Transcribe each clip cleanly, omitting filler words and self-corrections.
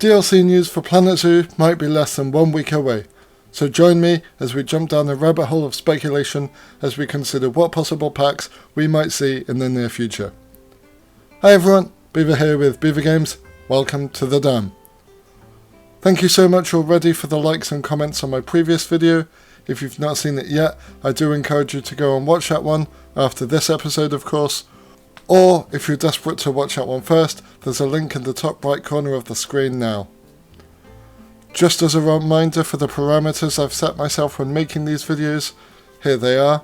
DLC news for Planet Zoo might be less than 1 week away, so join me as we jump down the rabbit hole of speculation as we consider what possible packs we might see in the near future. Hi everyone, Beaver here with Beaver-Games. Welcome to the Dam. Thank you so much already for the likes and comments on my previous video. If you've not seen it yet, I do encourage you to go and watch that one after this episode, of course. Or, if you're desperate to watch that one first, there's a link in the top right corner of the screen now. Just as a reminder for the parameters I've set myself when making these videos, here they are.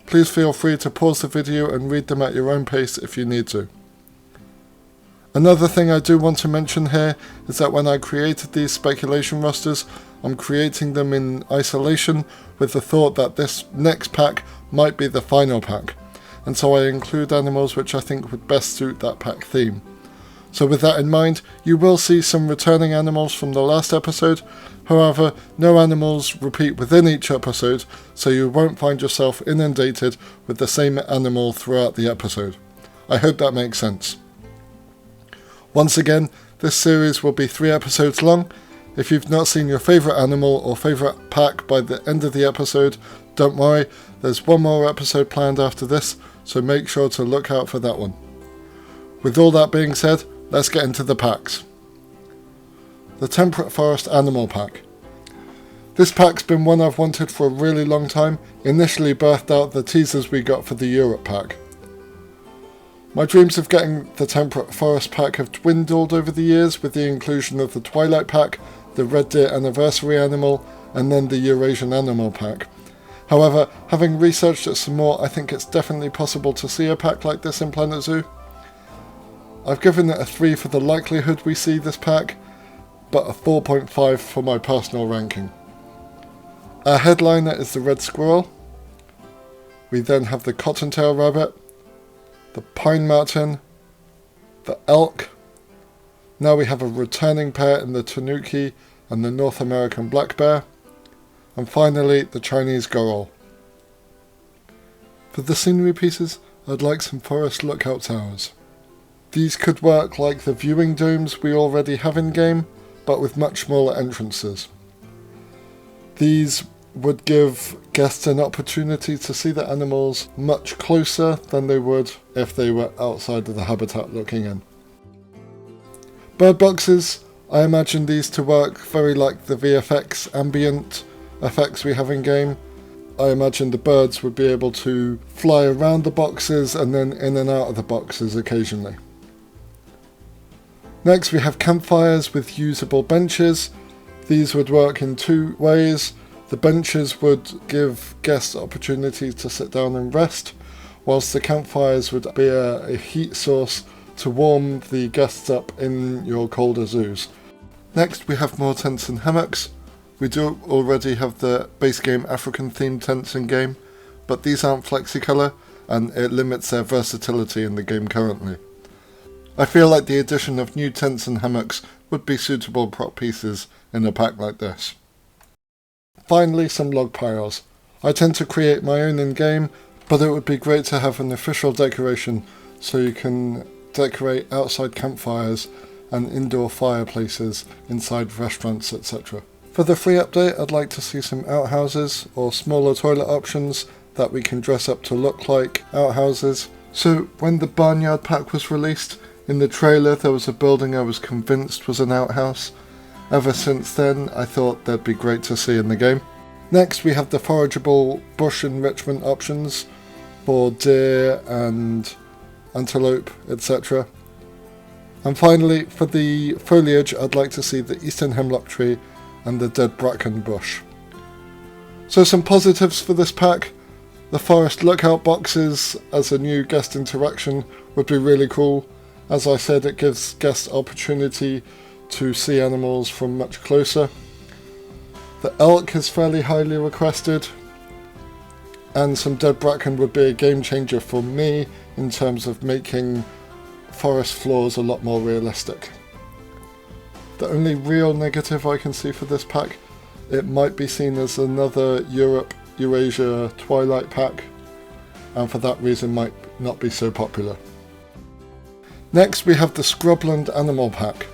Please feel free to pause the video and read them at your own pace if you need to. Another thing I do want to mention here is that when I created these speculation rosters, I'm creating them in isolation with the thought that this next pack might be the final pack, and so I include animals which I think would best suit that pack theme. So with that in mind, you will see some returning animals from the last episode. However, no animals repeat within each episode, so you won't find yourself inundated with the same animal throughout the episode. I hope that makes sense. Once again, this series will be 3 episodes long. If you've not seen your favourite animal or favourite pack by the end of the episode, don't worry, there's one more episode planned after this, so make sure to look out for that one. With all that being said, let's get into the packs. The Temperate Forest Animal Pack. This pack's been one I've wanted for a really long time, initially birthed out the teasers we got for the Europe pack. My dreams of getting the Temperate Forest pack have dwindled over the years with the inclusion of the Twilight pack, the Red Deer Anniversary Animal, and then the Eurasian Animal pack. However, having researched it some more, I think it's definitely possible to see a pack like this in Planet Zoo. I've given it a 3 for the likelihood we see this pack, but a 4.5 for my personal ranking. Our headliner is the Red Squirrel. We then have the Cottontail Rabbit, the Pine Marten, the Elk. Now we have a returning pair in the Tanuki and the North American Black Bear. And finally, the Chinese Goral. For the scenery pieces, I'd like some forest lookout towers. These could work like the viewing domes we already have in game, but with much smaller entrances. These would give guests an opportunity to see the animals much closer than they would if they were outside of the habitat looking in. Bird boxes, I imagine these to work very like the VFX ambient effects we have in game. I imagine the birds would be able to fly around the boxes and then in and out of the boxes occasionally. Next we have campfires with usable benches. These would work in 2 ways. The benches would give guests opportunity to sit down and rest, whilst the campfires would be a heat source to warm the guests up in your colder zoos. Next we have more tents and hammocks. We do already have the base game African themed tents in game, but these aren't flexicolour and it limits their versatility in the game currently. I feel like the addition of new tents and hammocks would be suitable prop pieces in a pack like this. Finally, some log piles. I tend to create my own in game, but it would be great to have an official decoration so you can decorate outside campfires and indoor fireplaces inside restaurants, etc. For the free update, I'd like to see some outhouses or smaller toilet options that we can dress up to look like outhouses. So when the Barnyard pack was released, in the trailer there was a building I was convinced was an outhouse. Ever since then I thought they'd be great to see in the game. Next we have the forageable bush enrichment options for deer and antelope, etc. And finally, for the foliage, I'd like to see the eastern hemlock tree and the dead bracken bush. So some positives for this pack. The forest lookout boxes as a new guest interaction would be really cool. As I said, it gives guests opportunity to see animals from much closer. The elk is fairly highly requested, and some dead bracken would be a game changer for me in terms of making forest floors a lot more realistic. The only real negative I can see for this pack, it might be seen as another Eurasia Twilight pack, and for that reason might not be so popular. Next we have the Scrubland Animal Pack.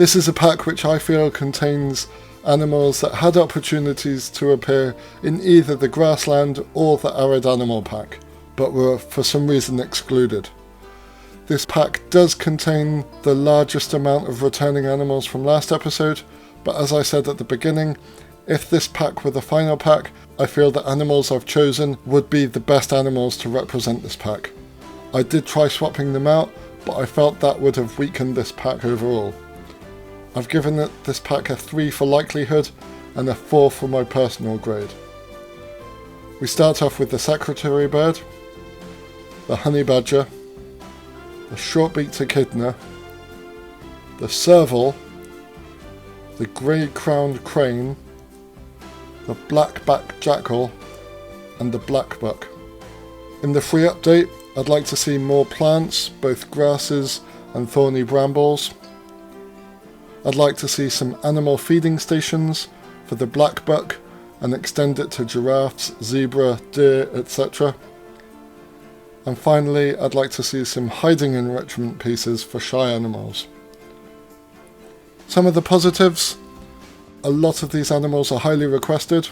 This is a pack which I feel contains animals that had opportunities to appear in either the grassland or the arid animal pack, but were for some reason excluded. This pack does contain the largest amount of returning animals from last episode, but as I said at the beginning, if this pack were the final pack, I feel the animals I've chosen would be the best animals to represent this pack. I did try swapping them out, but I felt that would have weakened this pack overall. I've given this pack a 3 for likelihood and a 4 for my personal grade. We start off with the secretary bird, the honey badger, the short-beaked echidna, the serval, the grey-crowned crane, the black-backed jackal, and the blackbuck. In the free update, I'd like to see more plants, both grasses and thorny brambles. I'd like to see some animal feeding stations for the blackbuck and extend it to giraffes, zebra, deer, etc. And finally, I'd like to see some hiding enrichment pieces for shy animals. Some of the positives: a lot of these animals are highly requested,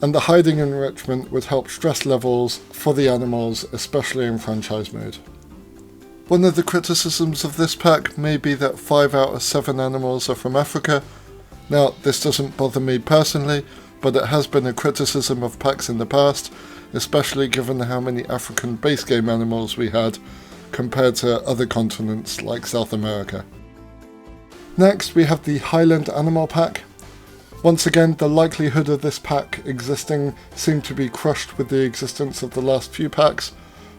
and the hiding enrichment would help stress levels for the animals, especially in franchise mode. One of the criticisms of this pack may be that 5 out of 7 animals are from Africa. Now, this doesn't bother me personally, but it has been a criticism of packs in the past, especially given how many African base game animals we had compared to other continents like South America. Next, we have the Highland Animal Pack. Once again, the likelihood of this pack existing seemed to be crushed with the existence of the last few packs.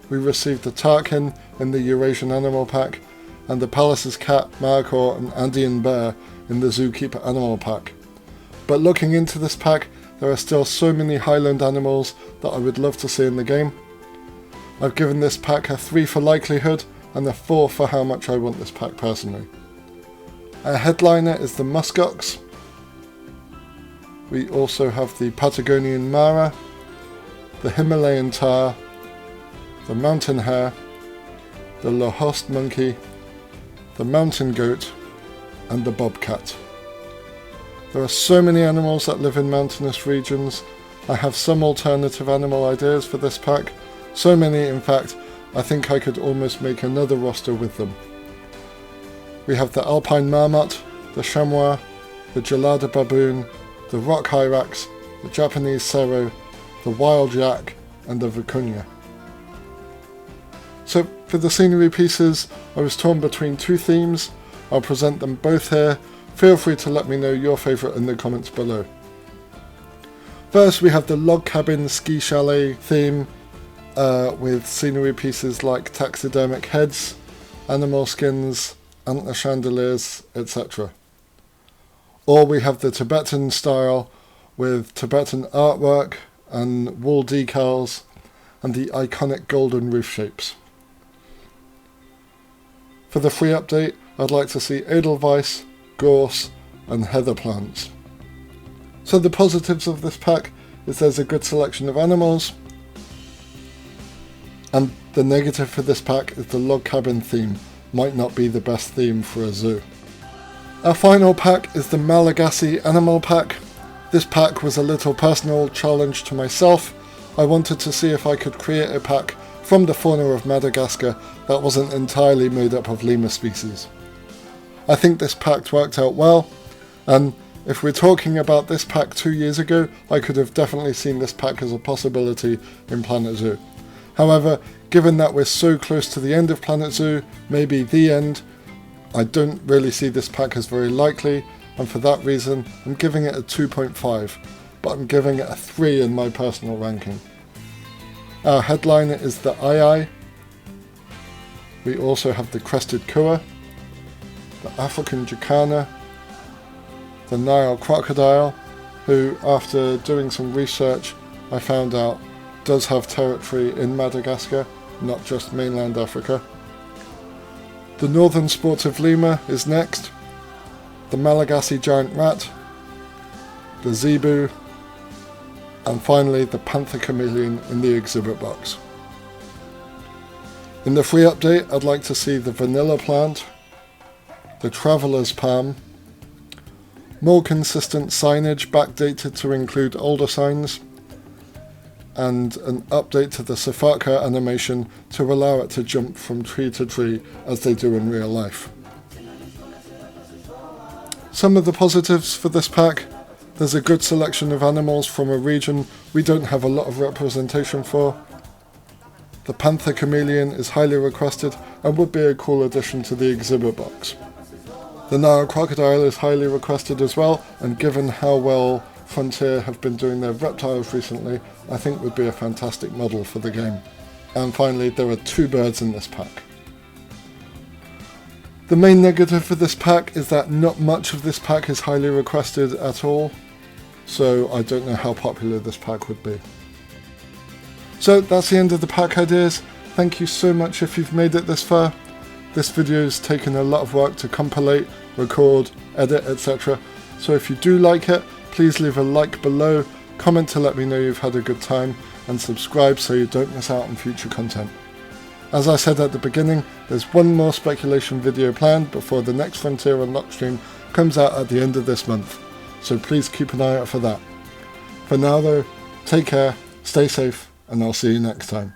We received the Tarkin in the Eurasian Animal Pack, and the Pallas's Cat, Markhor and Andean Bear in the Zookeeper Animal Pack. But looking into this pack, there are still so many Highland animals that I would love to see in the game. I've given this pack a 3 for likelihood and a 4 for how much I want this pack personally. Our headliner is the muskox. We also have the Patagonian Mara, the Himalayan Tahr, the mountain hare, the Lacoste monkey, the mountain goat, and the bobcat. There are so many animals that live in mountainous regions. I have some alternative animal ideas for this pack, so many in fact I think I could almost make another roster with them. We have the alpine marmot, the chamois, the gelada baboon, the rock hyrax, the Japanese serow, the wild yak, and the vicuña. So for the scenery pieces, I was torn between 2 themes. I'll present them both here. Feel free to let me know your favourite in the comments below. First, we have the log cabin ski chalet theme with scenery pieces like taxidermic heads, animal skins, antler chandeliers, etc. Or we have the Tibetan style with Tibetan artwork and wall decals and the iconic golden roof shapes. For the free update, I'd like to see edelweiss, gorse and heather plants. So the positives of this pack is there's a good selection of animals, and the negative for this pack is the log cabin theme might not be the best theme for a zoo. Our final pack is the Malagasy Animal Pack. This pack was a little personal challenge to myself. I wanted to see if I could create a pack from the fauna of Madagascar that wasn't entirely made up of lemur species. I think this pack worked out well, and if we're talking about this pack 2 years ago, I could have definitely seen this pack as a possibility in Planet Zoo. However, given that we're so close to the end of Planet Zoo, maybe the end, I don't really see this pack as very likely, and for that reason I'm giving it a 2.5, but I'm giving it a 3 in my personal ranking. Our headliner is the Ai. We also have the crested kua, the African jacana, the Nile crocodile, who after doing some research I found out does have territory in Madagascar, not just mainland Africa. The northern sportive lemur is next, the Malagasy giant rat, the zebu, and finally the panther chameleon in the exhibit box. In the free update, I'd like to see the vanilla plant, the Traveller's Palm, more consistent signage backdated to include older signs, and an update to the Safaka animation to allow it to jump from tree to tree as they do in real life. Some of the positives for this pack: there's a good selection of animals from a region we don't have a lot of representation for. The Panther Chameleon is highly requested and would be a cool addition to the exhibit box. The Nile Crocodile is highly requested as well, and given how well Frontier have been doing their reptiles recently, I think would be a fantastic model for the game. And finally, there are 2 birds in this pack. The main negative for this pack is that not much of this pack is highly requested at all, so I don't know how popular this pack would be. So that's the end of the pack ideas. Thank you so much if you've made it this far. This video's taken a lot of work to compilate, record, edit, etc. So if you do like it, please leave a like below, comment to let me know you've had a good time, and subscribe so you don't miss out on future content. As I said at the beginning, there's one more speculation video planned before the next Frontier Unlocked stream comes out at the end of this month, so please keep an eye out for that. For now though, take care, stay safe, and I'll see you next time.